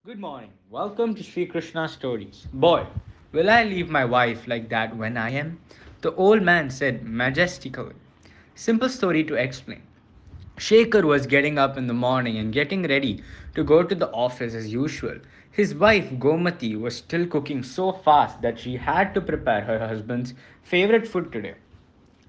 Good morning. Welcome to Sri Krishna Stories. Boy, will I leave my wife like that when I am? The old man said majestically. Simple story to explain. Shaker was getting up in the morning and getting ready to go to the office as usual. His wife Gomati was still cooking so fast that she had to prepare her husband's favorite food today.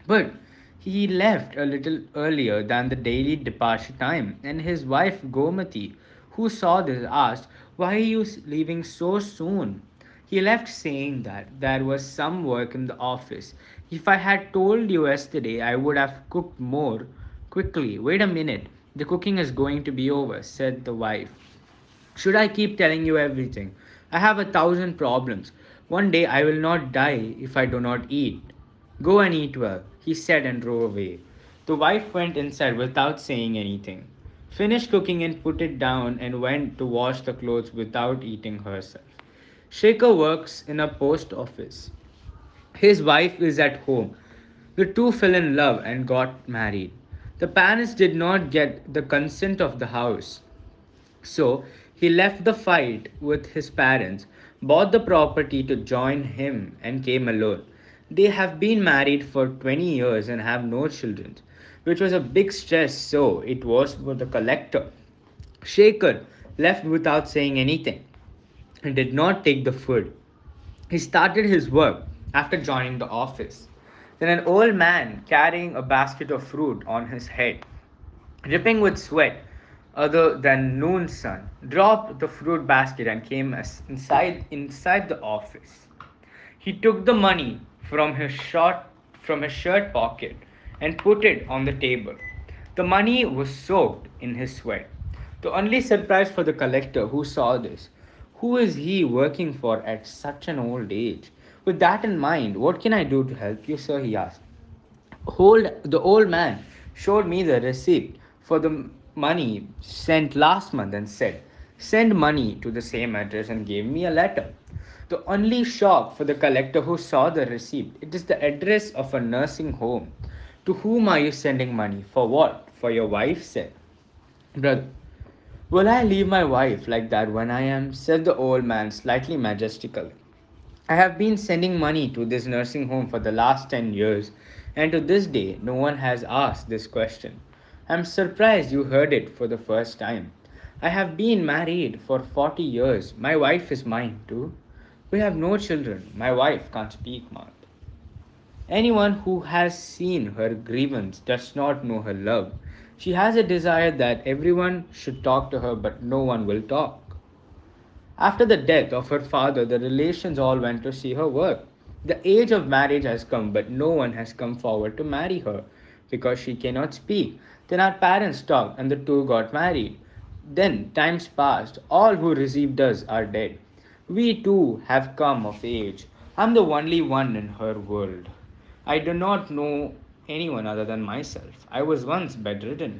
But he left a little earlier than the daily departure time, and his wife Gomati, who saw this, asked, "Why are you leaving so soon?" He left saying that there was some work in the office. "If I had told you yesterday, I would have cooked more quickly." "Wait a minute, the cooking is going to be over," said the wife. "Should I keep telling you everything? I have 1,000 problems. One day I will not die if I do not eat." "Go and eat well," he said and drove away. The wife went inside without saying anything, finished cooking and put it down, and went to wash the clothes without eating herself. Shaker works in a post office. His wife is at home. The two fell in love and got married. The parents did not get the consent of the house. So he left the fight with his parents, bought the property to join him, and came alone. They have been married for 20 years and have no children, which was a big stress, so it was for the collector. Shaker left without saying anything and did not take the food. He started his work after joining the office. Then an old man carrying a basket of fruit on his head, dripping with sweat other than noon sun, dropped the fruit basket and came inside the office. He took the money from his shirt pocket and put it on the table. The money was soaked in his sweat. The only surprise for the collector who saw this. Who is he working for at such an old age? With that in mind, what can I do to help you, sir? He asked. The old man showed me the receipt for the money sent last month and said, "Send money to the same address," and gave me a letter. The only shock for the collector who saw the receipt, it is the address of a nursing home. "To whom are you sending money? For what?" "For your wife," said. "Brother, will I leave my wife like that when I am?" said the old man slightly majestically. "I have been sending money to this nursing home for the last 10 years, and to this day no one has asked this question. I am surprised you heard it for the first time. I have been married for 40 years. My wife is mine too. We have no children. My wife can't speak much. Anyone who has seen her grievance does not know her love. She has a desire that everyone should talk to her, but no one will talk. After the death of her father, the relations all went to see her work. The age of marriage has come, but no one has come forward to marry her because she cannot speak. Then our parents talked, and the two got married. Then times passed. All who received us are dead. We too have come of age. I'm the only one in her world. I do not know anyone other than myself. I was once bedridden.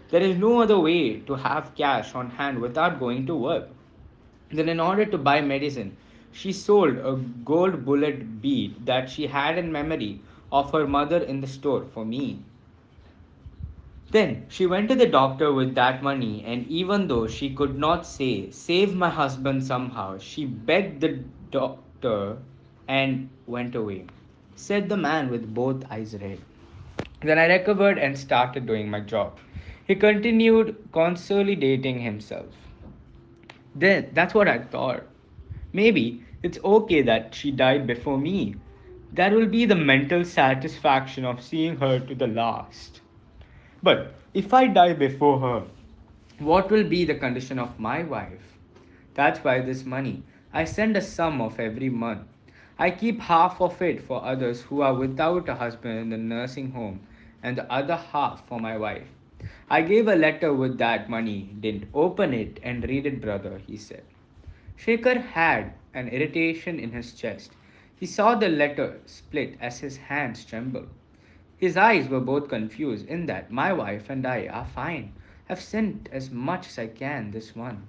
There is no other way to have cash on hand without going to work. Then, in order to buy medicine, she sold a gold bullet bead that she had in memory of her mother in the store for me. Then she went to the doctor with that money, and even though she could not say, "Save my husband somehow," she begged the doctor and went away, said the man with both eyes red. Then I recovered and started doing my job. He continued consolidating himself. Then that's what I thought. Maybe it's okay that she died before me. That will be the mental satisfaction of seeing her to the last. But if I die before her, what will be the condition of my wife? That's why this money. I send a sum of every month. I keep half of it for others who are without a husband in the nursing home and the other half for my wife. I gave a letter with that money. "Didn't open it and read it, brother," he said. Shaker had an irritation in his chest. He saw the letter split as his hands trembled. His eyes were both confused in that my wife and I are fine. I've sent as much as I can this one.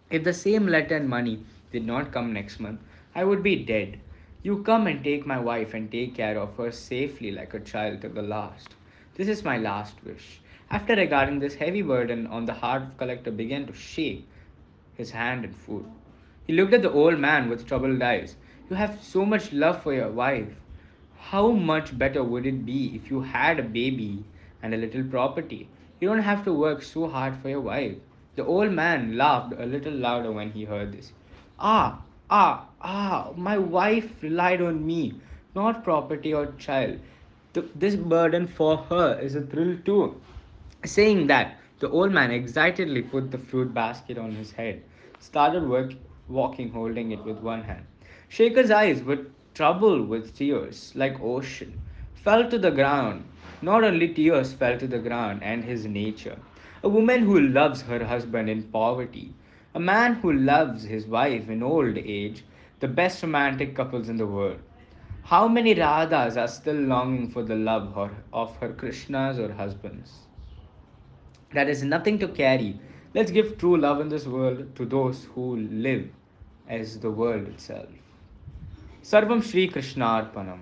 If the same letter and money did not come next month, I would be dead. You come and take my wife and take care of her safely like a child till the last. This is my last wish." After regarding this heavy burden on the heart of collector began to shake. his hand in food. He looked at the old man with troubled eyes. You have so much love for your wife. How much better would it be if you had a baby and a little property? You don't have to work so hard for your wife. The old man laughed a little louder when he heard this. My wife relied on me, not property or child. This burden for her is a thrill too. Saying that, the old man excitedly put the fruit basket on his head, started walking holding it with one hand. Shaker's eyes were troubled with tears, like ocean, fell to the ground. Not only tears fell to the ground and his nature. A woman who loves her husband in poverty, a man who loves his wife in old age, the best romantic couples in the world. How many Radhas are still longing for the love of her Krishnas or husbands? That is nothing to carry. Let's give true love in this world to those who live as the world itself. Sarvam Shri Krishna Arpanam.